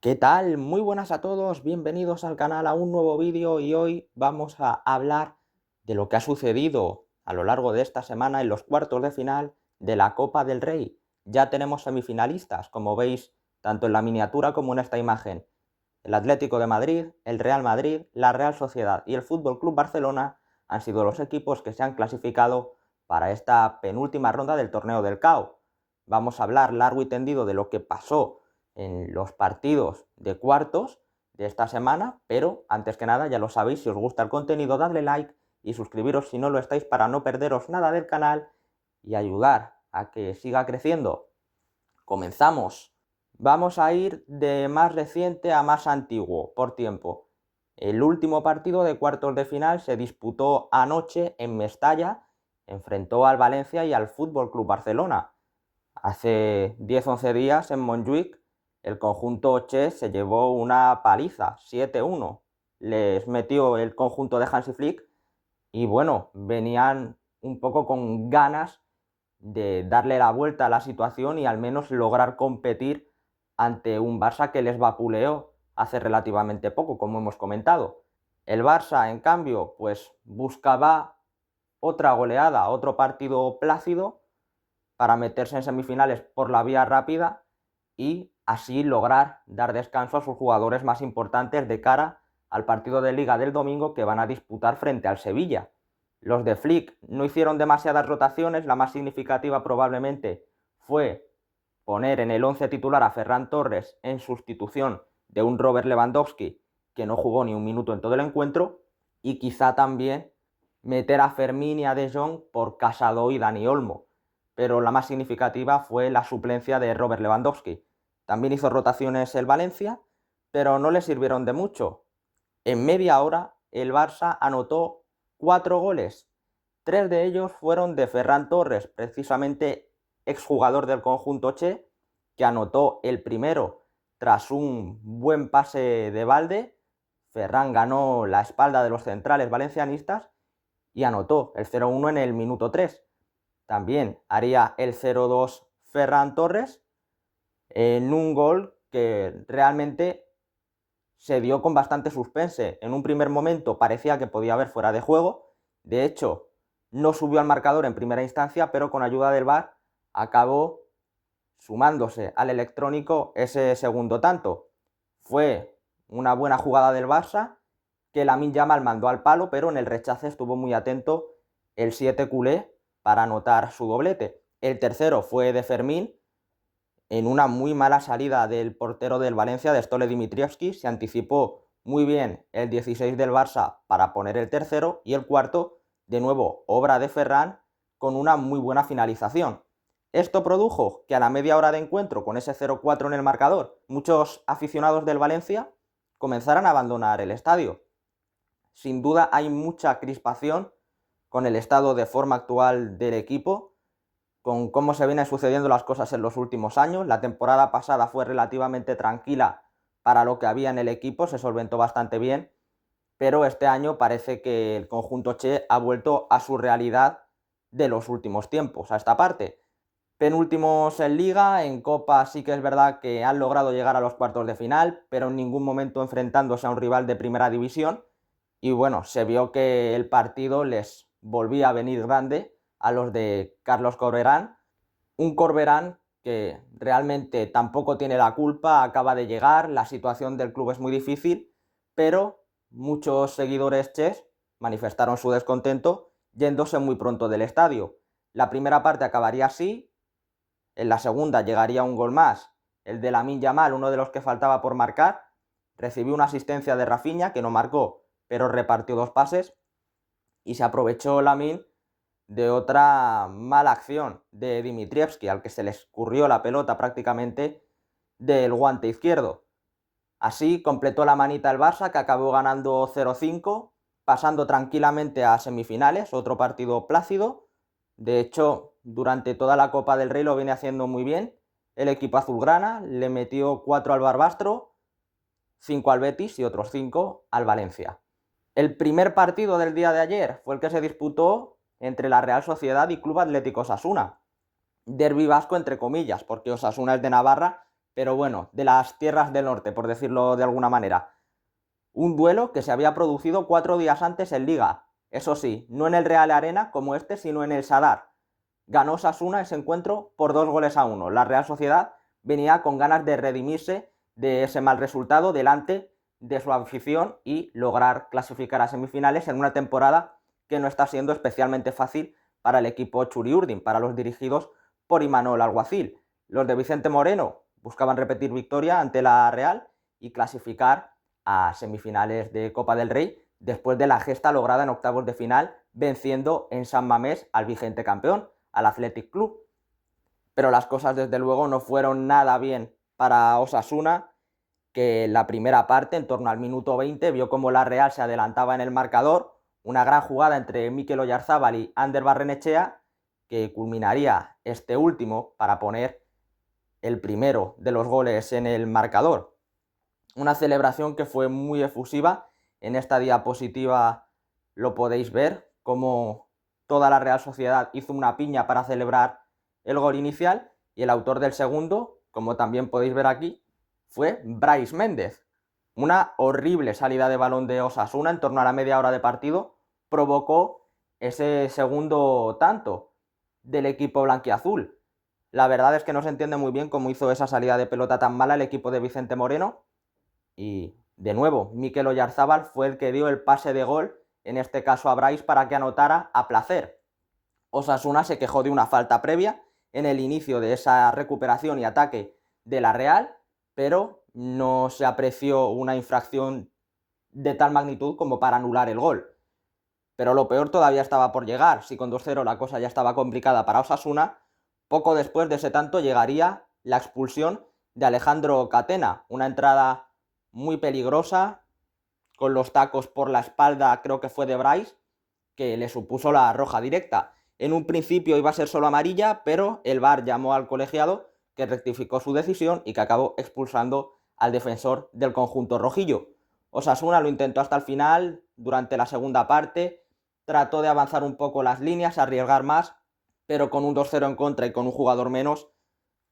¿Qué tal? Muy buenas a todos, bienvenidos al canal a un nuevo vídeo y hoy vamos a hablar de lo que ha sucedido a lo largo de esta semana en los cuartos de final de la Copa del Rey. Ya tenemos semifinalistas, como veis, tanto en la miniatura como en esta imagen. El Atlético de Madrid, el Real Madrid, la Real Sociedad y el Fútbol Club Barcelona han sido los equipos que se han clasificado para esta penúltima ronda del torneo del CAO. Vamos a hablar largo y tendido de lo que pasó en los partidos de cuartos de esta semana, pero antes que nada, ya lo sabéis, si os gusta el contenido, dadle like y suscribiros si no lo estáis para no perderos nada del canal y ayudar a que siga creciendo. Comenzamos. Vamos a ir de más reciente a más antiguo por tiempo. El último partido de cuartos de final se disputó anoche en Mestalla, enfrentó al Valencia y al Fútbol Club Barcelona. Hace 10-11 días en Montjuic el conjunto Che se llevó una paliza, 7-1. Les metió el conjunto de Hansi Flick y bueno, venían un poco con ganas de darle la vuelta a la situación y al menos lograr competir ante un Barça que les vapuleó hace relativamente poco, como hemos comentado. El Barça, en cambio, pues buscaba otra goleada, otro partido plácido para meterse en semifinales por la vía rápida y así lograr dar descanso a sus jugadores más importantes de cara al partido de Liga del domingo que van a disputar frente al Sevilla. Los de Flick no hicieron demasiadas rotaciones, la más significativa probablemente fue poner en el 11 titular a Ferran Torres en sustitución de un Robert Lewandowski que no jugó ni un minuto en todo el encuentro, y quizá también meter a Fermín y a De Jong por Casado y Dani Olmo, pero la más significativa fue la suplencia de Robert Lewandowski. También hizo rotaciones el Valencia, pero no le sirvieron de mucho. En media hora el Barça anotó 4 goles. 3 de ellos fueron de Ferran Torres, precisamente exjugador del conjunto Che, que anotó el primero tras un buen pase de Balde. Ferran ganó la espalda de los centrales valencianistas y anotó el 0-1 en el minuto 3. También haría el 0-2 Ferran Torres en un gol que realmente se dio con bastante suspense. En un primer momento parecía que podía haber fuera de juego. De hecho, no subió al marcador en primera instancia, pero con ayuda del VAR acabó sumándose al electrónico ese segundo tanto. Fue una buena jugada del Barça que Lamine Yamal mandó al palo, pero en el rechace estuvo muy atento el 7 culé para anotar su doblete. El tercero fue de Fermín, en una muy mala salida del portero del Valencia, de Stole Dimitrievski. Se anticipó muy bien el 16 del Barça para poner el tercero, y el cuarto, de nuevo, obra de Ferran, con una muy buena finalización. Esto produjo que a la media hora de encuentro, con ese 0-4 en el marcador, muchos aficionados del Valencia comenzaran a abandonar el estadio. Sin duda hay mucha crispación con el estado de forma actual del equipo, con cómo se vienen sucediendo las cosas en los últimos años. La temporada pasada fue relativamente tranquila para lo que había en el equipo, se solventó bastante bien, pero este año parece que el conjunto Che ha vuelto a su realidad de los últimos tiempos, a esta parte. Penúltimos en Liga, en Copa sí que es verdad que han logrado llegar a los cuartos de final, pero en ningún momento enfrentándose a un rival de primera división, y bueno, se vio que el partido les volvía a venir grande a los de Carlos Corberán, un Corberán que realmente tampoco tiene la culpa, acaba de llegar, la situación del club es muy difícil, pero muchos seguidores Ches manifestaron su descontento yéndose muy pronto del estadio. La primera parte acabaría así, en la segunda llegaría un gol más, el de Lamine Yamal, uno de los que faltaba por marcar, recibió una asistencia de Rafinha que no marcó, pero repartió 2 pases, y se aprovechó Lamine de otra mala acción de Dimitrievski, al que se le escurrió la pelota prácticamente del guante izquierdo. Así completó la manita el Barça, que acabó ganando 0-5, pasando tranquilamente a semifinales, otro partido plácido. De hecho, durante toda la Copa del Rey lo viene haciendo muy bien el equipo azulgrana, le metió 4 al Barbastro, 5 al Betis y otros 5 al Valencia. El primer partido del día de ayer fue el que se disputó entre la Real Sociedad y Club Atlético Osasuna. Derbi vasco entre comillas, porque Osasuna es de Navarra, pero bueno, de las tierras del norte, por decirlo de alguna manera. Un duelo que se había producido 4 días antes en Liga. Eso sí, no en el Real Arena como este, sino en el Sadar. Ganó Osasuna ese encuentro por 2-1. La Real Sociedad venía con ganas de redimirse de ese mal resultado delante de su afición y lograr clasificar a semifinales en una temporada que no está siendo especialmente fácil para el equipo Churiurdin, para los dirigidos por Imanol Alguacil. Los de Vicente Moreno buscaban repetir victoria ante la Real y clasificar a semifinales de Copa del Rey después de la gesta lograda en octavos de final venciendo en San Mamés al vigente campeón, al Athletic Club. Pero las cosas desde luego no fueron nada bien para Osasuna, que en la primera parte, en torno al minuto 20, vio como la Real se adelantaba en el marcador, una gran jugada entre Mikel Oyarzábal y Ander Barrenechea, que culminaría este último para poner el primero de los goles en el marcador. Una celebración que fue muy efusiva. En esta diapositiva lo podéis ver, como toda la Real Sociedad hizo una piña para celebrar el gol inicial, y el autor del segundo, como también podéis ver aquí, fue Brais Méndez. Una horrible salida de balón de Osasuna en torno a la media hora de partido provocó ese segundo tanto del equipo blanquiazul. La verdad es que no se entiende muy bien cómo hizo esa salida de pelota tan mala el equipo de Vicente Moreno. Y de nuevo, Mikel Oyarzábal fue el que dio el pase de gol, en este caso a Brais, para que anotara a placer. Osasuna se quejó de una falta previa en el inicio de esa recuperación y ataque de la Real, pero no se apreció una infracción de tal magnitud como para anular el gol. Pero lo peor todavía estaba por llegar. Si con 2-0 la cosa ya estaba complicada para Osasuna, poco después de ese tanto llegaría la expulsión de Alejandro Catena, una entrada muy peligrosa, con los tacos por la espalda, creo que fue de Brais, que le supuso la roja directa. En un principio iba a ser solo amarilla, pero el VAR llamó al colegiado, que rectificó su decisión y que acabó expulsando al defensor del conjunto rojillo. Osasuna lo intentó hasta el final. Durante la segunda parte trató de avanzar un poco las líneas, arriesgar más, pero con un 2-0 en contra y con un jugador menos,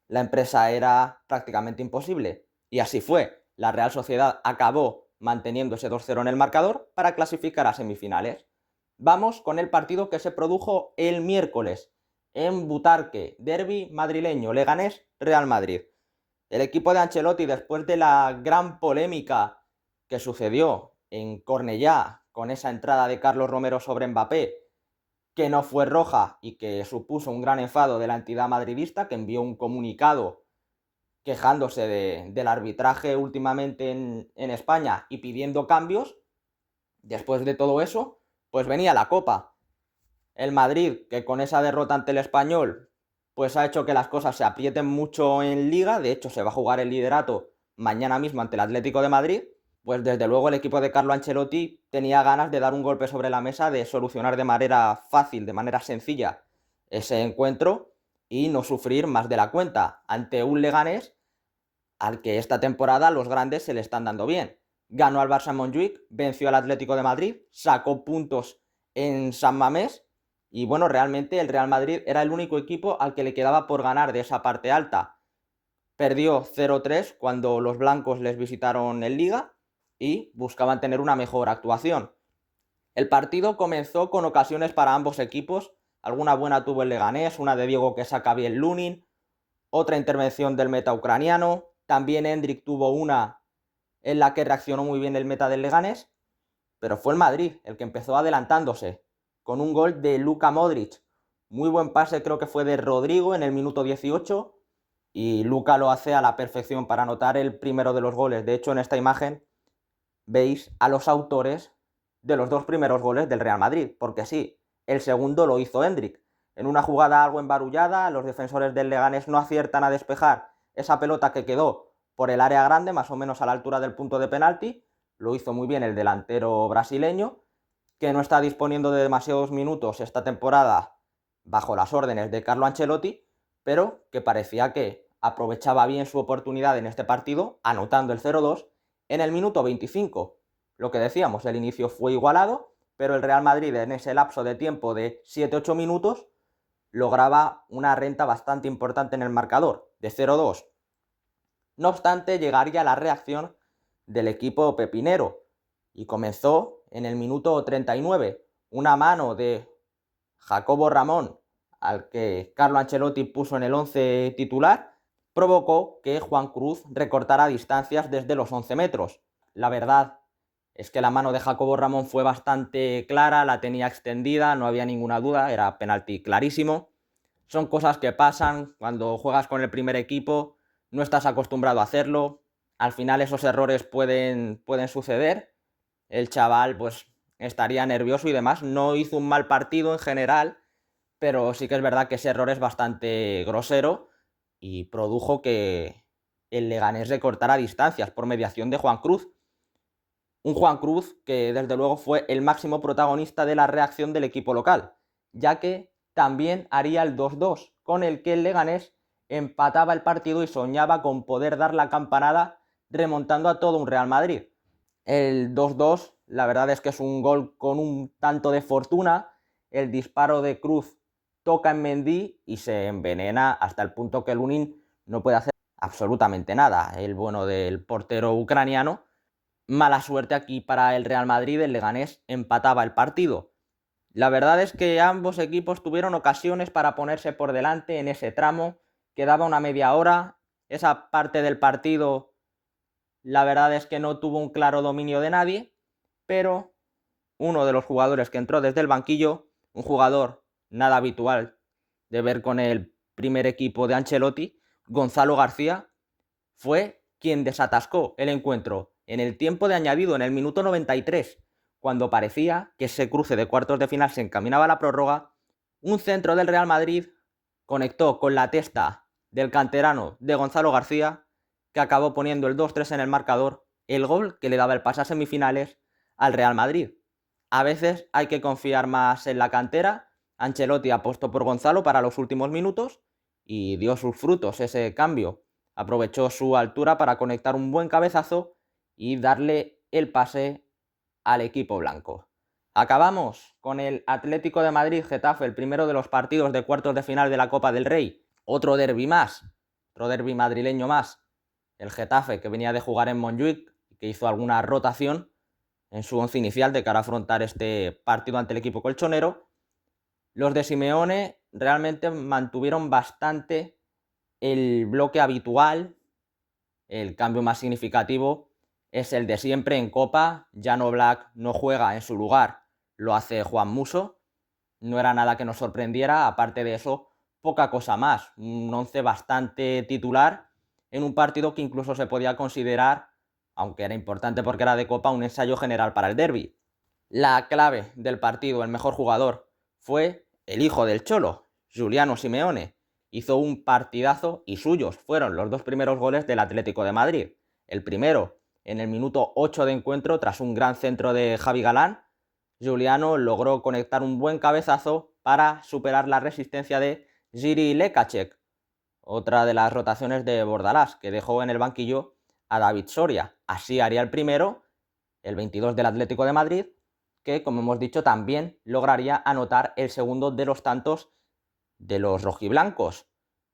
la empresa era prácticamente imposible. Y así fue. La Real Sociedad acabó manteniendo ese 2-0 en el marcador para clasificar a semifinales. Vamos con el partido que se produjo el miércoles en Butarque, derbi madrileño, Leganés-Real Madrid. El equipo de Ancelotti, después de la gran polémica que sucedió en Cornellá con esa entrada de Carlos Romero sobre Mbappé, que no fue roja y que supuso un gran enfado de la entidad madridista, que envió un comunicado quejándose del arbitraje últimamente en España y pidiendo cambios, después de todo eso, pues venía la Copa. El Madrid, que con esa derrota ante el Español, pues ha hecho que las cosas se aprieten mucho en Liga. De hecho, se va a jugar el liderato mañana mismo ante el Atlético de Madrid. Pues desde luego el equipo de Carlo Ancelotti tenía ganas de dar un golpe sobre la mesa, de solucionar de manera fácil, de manera sencilla, ese encuentro y no sufrir más de la cuenta ante un Leganés al que esta temporada los grandes se le están dando bien. Ganó al Barça en Montjuic, venció al Atlético de Madrid, sacó puntos en San Mamés y bueno, realmente el Real Madrid era el único equipo al que le quedaba por ganar de esa parte alta. Perdió 0-3 cuando los blancos les visitaron en Liga y buscaban tener una mejor actuación. El partido comenzó con ocasiones para ambos equipos. Alguna buena tuvo el Leganés, una de Diego que saca bien Lunin, otra intervención del meta ucraniano. También Endrick tuvo una en la que reaccionó muy bien el meta del Leganés, pero fue el Madrid el que empezó adelantándose con un gol de Luka Modric. Muy buen pase, creo que fue de Rodrigo en el minuto 18, y Luka lo hace a la perfección para anotar el primero de los goles. De hecho, en esta imagen veis a los autores de los dos primeros goles del Real Madrid, porque sí, el segundo lo hizo Endrick. En una jugada algo embarullada, los defensores del Leganés no aciertan a despejar esa pelota que quedó por el área grande, más o menos a la altura del punto de penalti. Lo hizo muy bien el delantero brasileño, que no está disponiendo de demasiados minutos esta temporada bajo las órdenes de Carlo Ancelotti, pero que parecía que aprovechaba bien su oportunidad en este partido, anotando el 0-2 en el minuto 25. Lo que decíamos, el inicio fue igualado, pero el Real Madrid en ese lapso de tiempo de 7-8 minutos lograba una renta bastante importante en el marcador, de 0-2 No obstante, llegaría la reacción del equipo pepinero y comenzó en el minuto 39. Una mano de Jacobo Ramón, al que Carlo Ancelotti puso en el 11 titular, provocó que Juan Cruz recortara distancias desde los 11 metros. La verdad es que la mano de Jacobo Ramón fue bastante clara, la tenía extendida, no había ninguna duda, era penalti clarísimo. Son cosas que pasan cuando juegas con el primer equipo, no estás acostumbrado a hacerlo, al final esos errores pueden suceder. El chaval pues estaría nervioso y demás, no hizo un mal partido en general, pero sí que es verdad que ese error es bastante grosero y produjo que el Leganés recortara distancias por mediación de Juan Cruz. Un Juan Cruz que desde luego fue el máximo protagonista de la reacción del equipo local, ya que también haría el 2-2, con el que el Leganés empataba el partido y soñaba con poder dar la campanada remontando a todo un Real Madrid. El 2-2, la verdad es que es un gol con un tanto de fortuna. El disparo de Cruz toca en Mendy y se envenena hasta el punto que Lunin no puede hacer absolutamente nada. El bueno del portero ucraniano. Mala suerte aquí para el Real Madrid, el Leganés empataba el partido. La verdad es que ambos equipos tuvieron ocasiones para ponerse por delante en ese tramo. Quedaba una media hora. Esa parte del partido, la verdad es que no tuvo un claro dominio de nadie, pero uno de los jugadores que entró desde el banquillo, un jugador nada habitual de ver con el primer equipo de Ancelotti, Gonzalo García, fue quien desatascó el encuentro en el tiempo de añadido, en el minuto 93, cuando parecía que ese cruce de cuartos de final se encaminaba a la prórroga. Un centro del Real Madrid conectó con la testa del canterano de Gonzalo García, que acabó poniendo el 2-3 en el marcador, el gol que le daba el pase a semifinales al Real Madrid. A veces hay que confiar más en la cantera. Ancelotti apostó por Gonzalo para los últimos minutos y dio sus frutos ese cambio. Aprovechó su altura para conectar un buen cabezazo y darle el pase al equipo blanco. Acabamos con el Atlético de Madrid-Getafe, el primero de los partidos de cuartos de final de la Copa del Rey. Otro derbi más, otro derbi madrileño más. El Getafe, que venía de jugar en Montjuic y que hizo alguna rotación en su once inicial de cara a afrontar este partido ante el equipo colchonero. Los de Simeone realmente mantuvieron bastante el bloque habitual. El cambio más significativo es el de siempre en Copa. Jan Oblak no juega, en su lugar lo hace Juan Musso. No era nada que nos sorprendiera, aparte de eso, poca cosa más. Un once bastante titular en un partido que incluso se podía considerar, aunque era importante porque era de Copa, un ensayo general para el derbi. La clave del partido, el mejor jugador, fue el hijo del Cholo, Giuliano Simeone. Hizo un partidazo y suyos fueron los dos primeros goles del Atlético de Madrid. El primero en el minuto 8 de encuentro, tras un gran centro de Javi Galán. Giuliano logró conectar un buen cabezazo para superar la resistencia de Jiří Lekacek, otra de las rotaciones de Bordalás, que dejó en el banquillo a David Soria. Así haría el primero, el 22 del Atlético de Madrid, que, como hemos dicho, también lograría anotar el segundo de los tantos de los rojiblancos.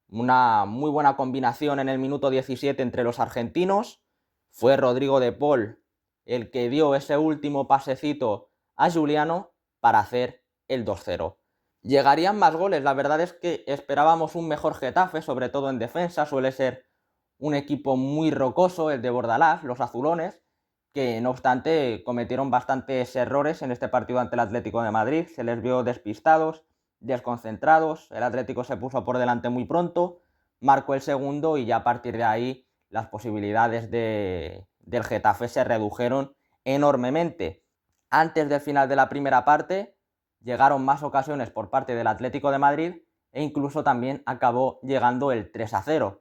Una muy buena combinación en el minuto 17 entre los argentinos. Fue Rodrigo de Paul el que dio ese último pasecito a Giuliano para hacer el 2-0. Llegarían más goles, la verdad es que esperábamos un mejor Getafe, sobre todo en defensa. Suele ser un equipo muy rocoso el de Bordalás, los azulones, que no obstante cometieron bastantes errores en este partido ante el Atlético de Madrid. Se les vio despistados, desconcentrados. El Atlético se puso por delante muy pronto, marcó el segundo y ya a partir de ahí las posibilidades del Getafe se redujeron enormemente. Antes del final de la primera parte llegaron más ocasiones por parte del Atlético de Madrid e incluso también acabó llegando el 3-0.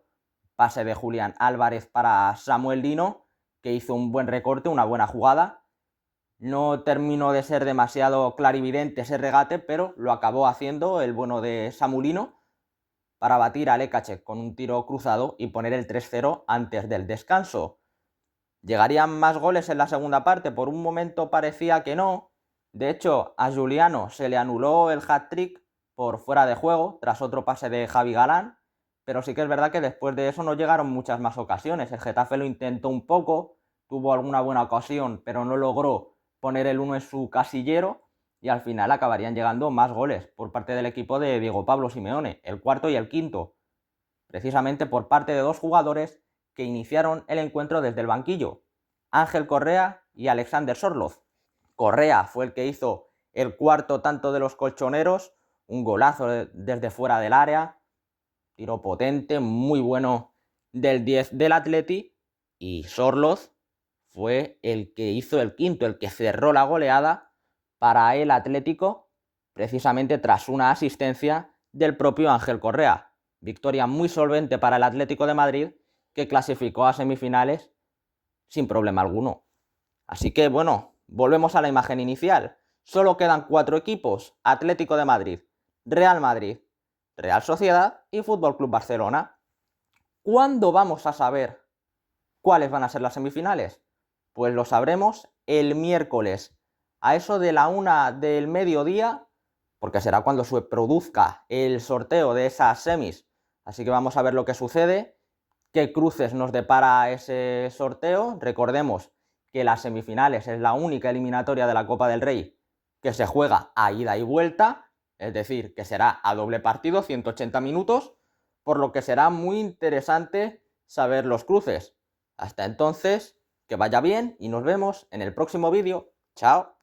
Pase de Julián Álvarez para Samuel Lino, que hizo un buen recorte, una buena jugada. No terminó de ser demasiado clarividente ese regate, pero lo acabó haciendo el bueno de Samulino para batir a Lekacek con un tiro cruzado y poner el 3-0 antes del descanso. ¿Llegarían más goles en la segunda parte? Por un momento parecía que no. De hecho, a Giuliano se le anuló el hat-trick por fuera de juego tras otro pase de Javi Galán, pero sí que es verdad que después de eso no llegaron muchas más ocasiones. El Getafe lo intentó un poco, tuvo alguna buena ocasión, pero no logró poner el 1 en su casillero y al final acabarían llegando más goles por parte del equipo de Diego Pablo Simeone, el cuarto y el quinto, precisamente por parte de dos jugadores que iniciaron el encuentro desde el banquillo, Ángel Correa y Alexander Sorloz. Correa fue el que hizo el cuarto tanto de los colchoneros, un golazo desde fuera del área, tiro potente, muy bueno del 10 del Atleti, y Sorloz fue el que hizo el quinto, el que cerró la goleada para el Atlético, precisamente tras una asistencia del propio Ángel Correa. Victoria muy solvente para el Atlético de Madrid, que clasificó a semifinales sin problema alguno. Así que bueno, volvemos a la imagen inicial. Solo quedan 4 equipos: Atlético de Madrid, Real Madrid, Real Sociedad y Fútbol Club Barcelona. ¿Cuándo vamos a saber cuáles van a ser las semifinales? Pues lo sabremos el miércoles, a eso de la 1 del mediodía, porque será cuando se produzca el sorteo de esas semis. Así que vamos a ver lo que sucede, qué cruces nos depara ese sorteo. Recordemos que las semifinales es la única eliminatoria de la Copa del Rey que se juega a ida y vuelta, es decir, que será a doble partido, 180 minutos, por lo que será muy interesante saber los cruces. Hasta entonces, que vaya bien y nos vemos en el próximo vídeo. Chao.